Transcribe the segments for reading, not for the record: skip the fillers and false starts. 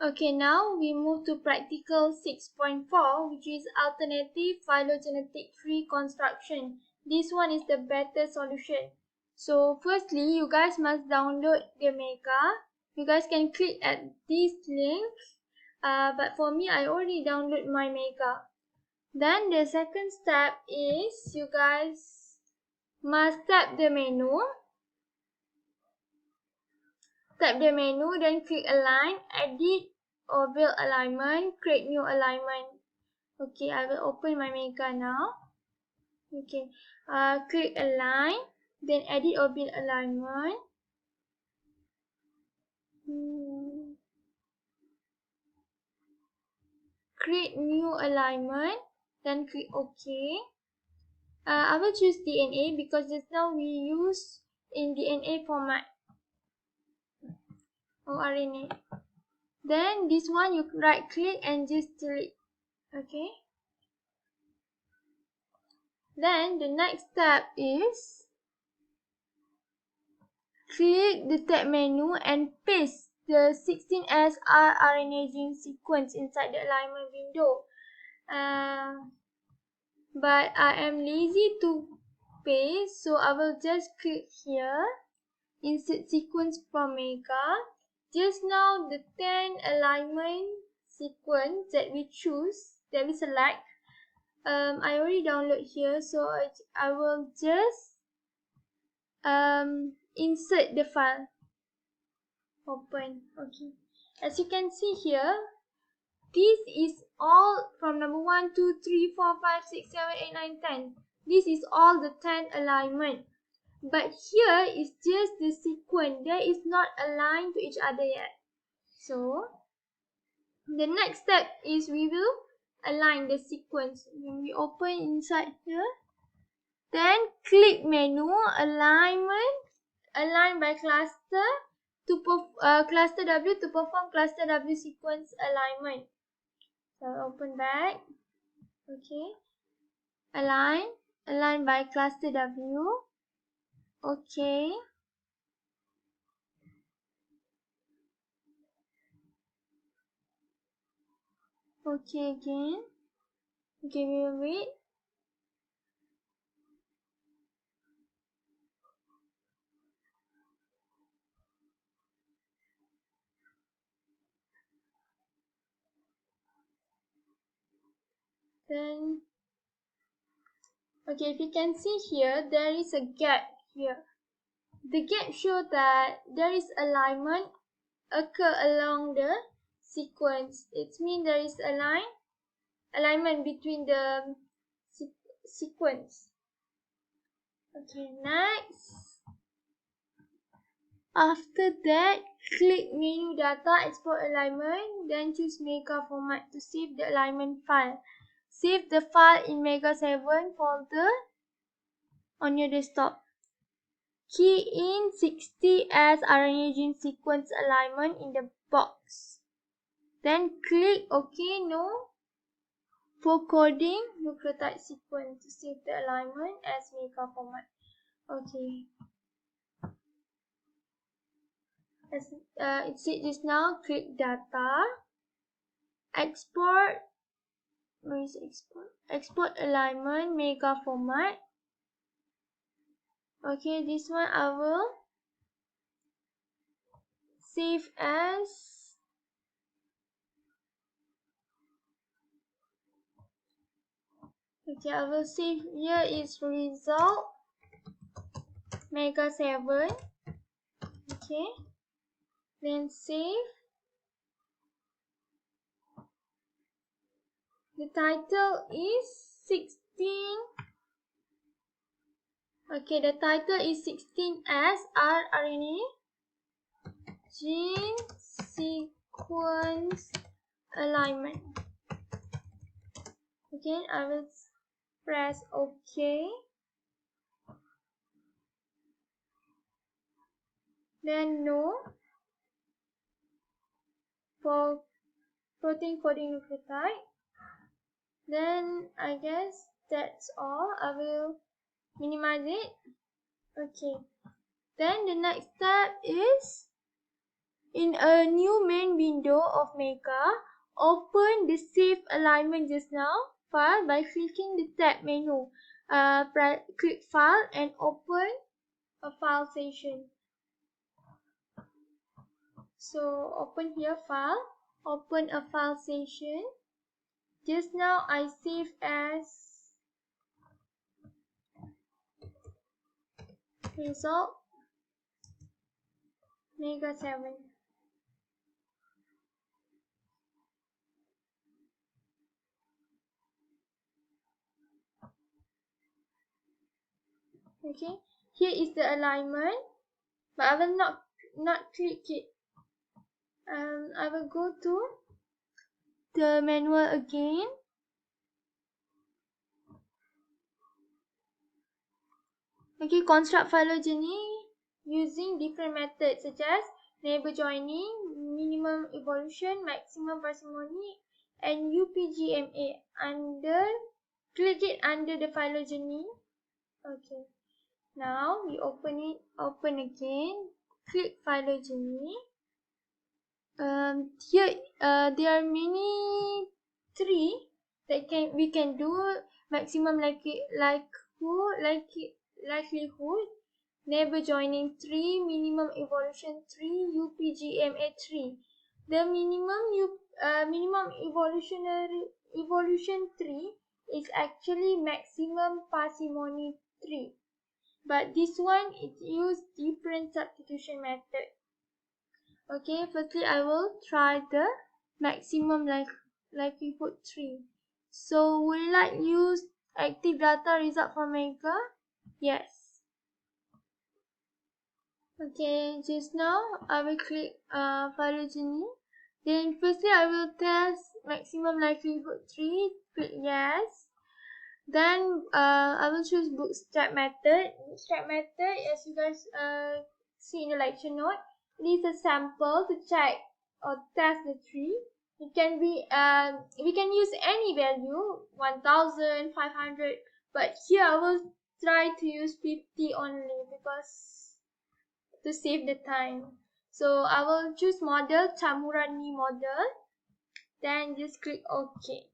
Okay, now we move to practical 6.4, which is alternative phylogenetic tree construction. This one is the better solution. So firstly, you guys must download the Mega. You guys can click at this link, but for me, I already download my Mega. Then the second step is you guys must tap the menu. Tap the menu, then click align, edit or build alignment, create new alignment. Okay, I will open my Mega now. Okay, click align, then edit or build alignment. Create new alignment, then click OK. I will choose DNA because just now we use in DNA format or RNA. Then this one you right click and just delete. Okay. Then the next step is click the tab menu and paste the 16S rRNA gene sequence inside the alignment window. But I am lazy to paste, so I will just click here, insert sequence from Mega. Just now the 10 alignment sequence that we choose, that we select, I already download here, so I will just insert the file. Open. Okay, as you can see here, this is all from number 1, 2, 3, 4, 5, 6, 7, 8, 9, 10. This is all the 10 alignment. But here is just the sequence. There is not aligned to each other yet. So the next step is we will align the sequence. When we open inside here, then click menu, alignment, align by cluster to cluster W to perform cluster W sequence alignment. So open back. Okay. Align by cluster W. Okay. Okay again. Okay, we will wait. Then, okay, if you can see here, there is a gap here. The gap shows that there is alignment occur along the sequence. It means there is alignment between the sequence. Okay, next. After that, click menu data, export alignment, then choose Mega format to save the alignment file. Save the file in Mega 7 folder on your desktop. Key in 60 as RNA gene sequence alignment in the box. Then click OK, no, for coding nucleotide sequence to save the alignment as Mega format. Okay. As it said just now, click data, export. Where is export? Export alignment, Mega format. Okay, this one I will save as I will save here is result Mega 7. Okay, then save. The title is 16. Okay, the title is 16S rRNA gene sequence alignment. Okay, I will press OK. Then no for protein coding nucleotide. Then I guess that's all. I will minimize it. Okay. Then the next step is in a new main window of Mega, open the Save Alignment just now file by clicking the tab menu. Click File and open a file session. So open here File, open a file session. Just now I save as result Mega 7. Okay, here is the alignment, but I will not click it. I will go to the manual again. Okay, construct phylogeny using different methods such as neighbor joining, minimum evolution, maximum parsimony, and UPGMA. Click it under the phylogeny. Okay. Now we open again. Click phylogeny. Here there are many three that we can do maximum likelihood, neighbor joining 3, minimum evolution 3, UPGMA 3. The minimum evolution 3 is actually maximum parsimony 3. But this one it used different substitution method. Okay, firstly I will try the maximum likelihood 3. So will I use active data result from Mega? Yes. Okay, just now I will click phylogeny. Then firstly I will test maximum likelihood 3. Click yes. Then I will choose bootstrap method. Bootstrap method, as you guys see in the lecture note, it is a sample to check or test the tree. It can be we can use any value, 1000, 500, but here I will try to use 50 only because to save the time. So I will choose model, Chamurani model, then just click OK.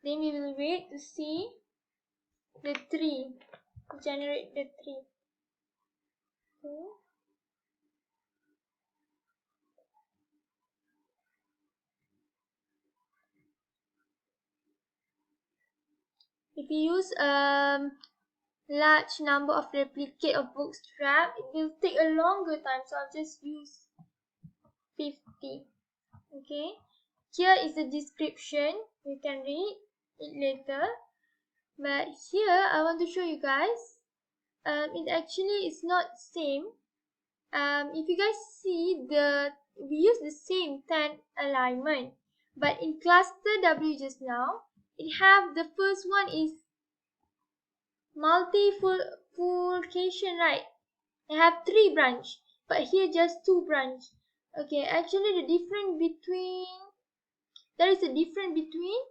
Then we will wait to see the tree, generate the tree. Okay. If you use large number of replicate of bootstrap, it will take a longer time, so I'll just use 50. Okay, here is the description, you can read it later, but here I want to show you guys it actually is not same. If you guys see, we use the same 10 alignment, but in cluster W just now it have the first one is multiplication, right? I have 3 branch, but here just 2 branch. Okay, actually there is a difference between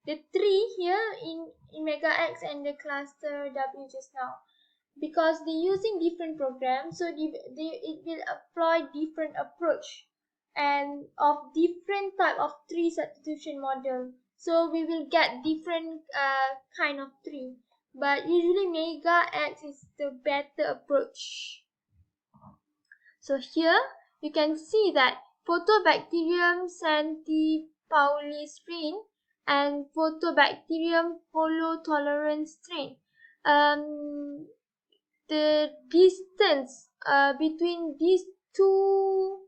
the 3 here in Mega X and the cluster W just now, because they're using different programs, so it will apply different approach and of different type of tree substitution model, so we will get different kind of tree, but usually Mega X is the better approach. So here you can see that Photobacterium centipauli strain and Photobacterium holotolerant strain, the distance between these two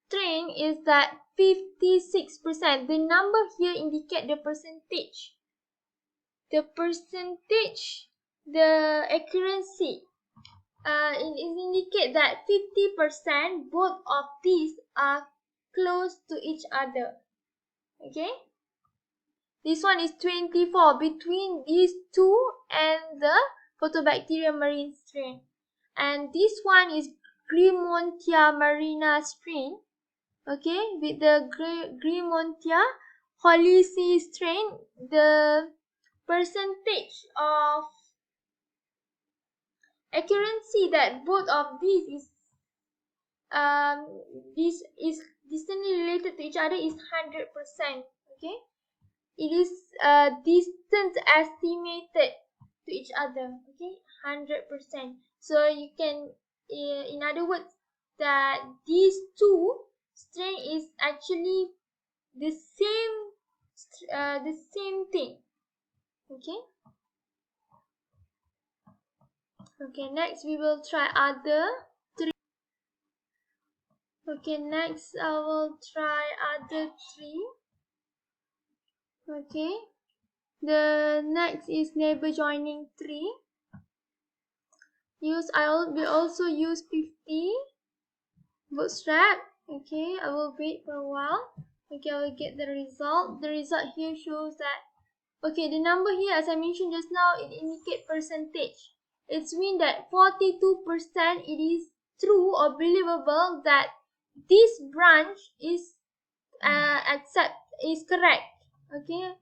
strain is that 56%. The number here indicate the percentage. The accuracy, it indicate that 50% both of these are close to each other. Okay, this one is 24 between these two and the Photobacterium marine strain, and this one is Grimontia marina strain. Okay, with the Grimontia hollici strain, the percentage of accuracy that both of these is this is distantly related to each other is 100%. Okay, it is distance estimated to each other. Okay, 100%. So you can, in other words, that these two strain is actually the same thing. Okay. Okay, next we will try other three. Okay, next I will try other three. Okay, the next is neighbor joining 3. We also use 50 bootstrap. Okay, I will wait for a while. Okay, I will get the result. The result here shows that, okay, the number here, as I mentioned just now, it indicates percentage. It's mean that 42% it is true or believable that this branch is correct. Okay,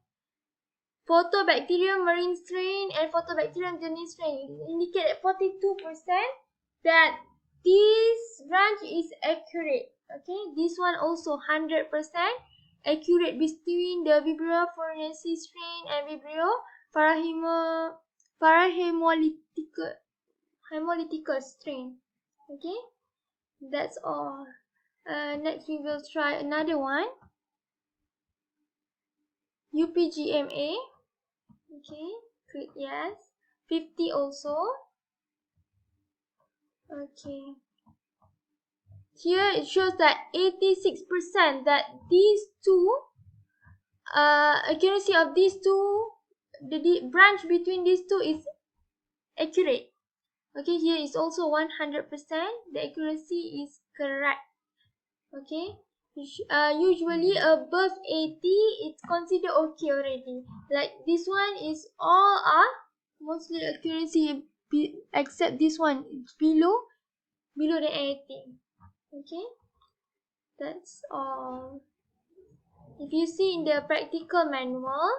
Photobacterium marine strain and Photobacterium genuine strain indicate at 42% that this branch is accurate. Okay, this one also 100% accurate between the Vibrio forensis strain and Vibrio parahemolyticus strain. Okay, that's all. Next we will try another one. UPGMA. Okay, click yes. 50 also. Okay. Here it shows that 86% that these two, accuracy of these two, the branch between these two is accurate. Okay, here is also 100%. The accuracy is correct. Okay. Usually above 80, it's considered okay already. Like this one is all are mostly accuracy, except this one, it's below than 80. Okay, that's all. If you see in the practical manual,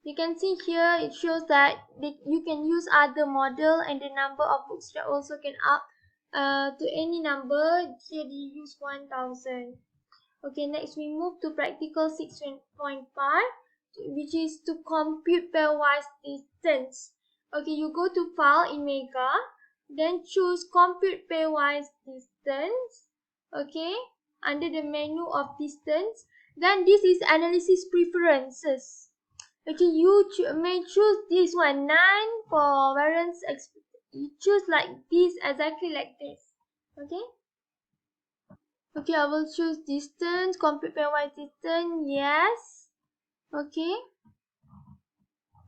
you can see here it shows that you can use other model and the number of books that also can up to any number. Here they use 1000. Okay, next we move to practical 6.5, which is to compute pairwise distance. Okay, you go to file in Mega, then choose compute pairwise distance. Okay, under the menu of distance, then this is analysis preferences. Okay, you may choose this one, none for variance. You choose like this, exactly like this. Okay. Okay, I will choose distance, compute pairwise distance, yes. Okay.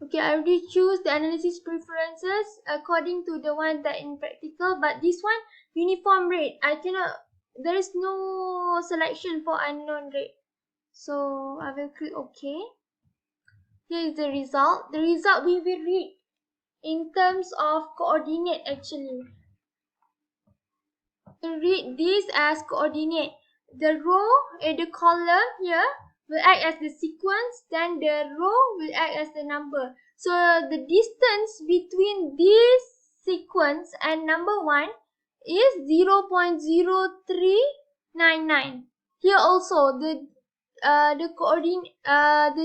Okay, I already choose the analysis preferences according to the one that in practical, but this one, uniform rate, there is no selection for unknown rate. So I will click OK. Here is the result. The result we will read in terms of coordinate actually. Read this as coordinate. The row and the column here will act as the sequence, then the row will act as the number. So the distance between this sequence and number 1 is 0.0399. Here also the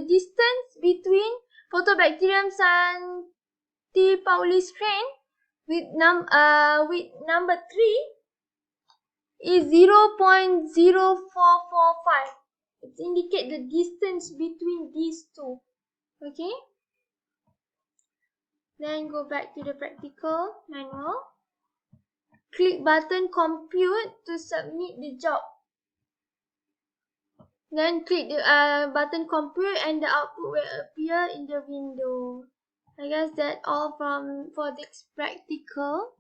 distance between Photobacterium santipauli strain with number 3 is 0.0445. It indicates the distance between these two. Okay. Then go back to the practical manual. Click button compute to submit the job. Then click the button compute and the output will appear in the window. I guess that's all for this practical.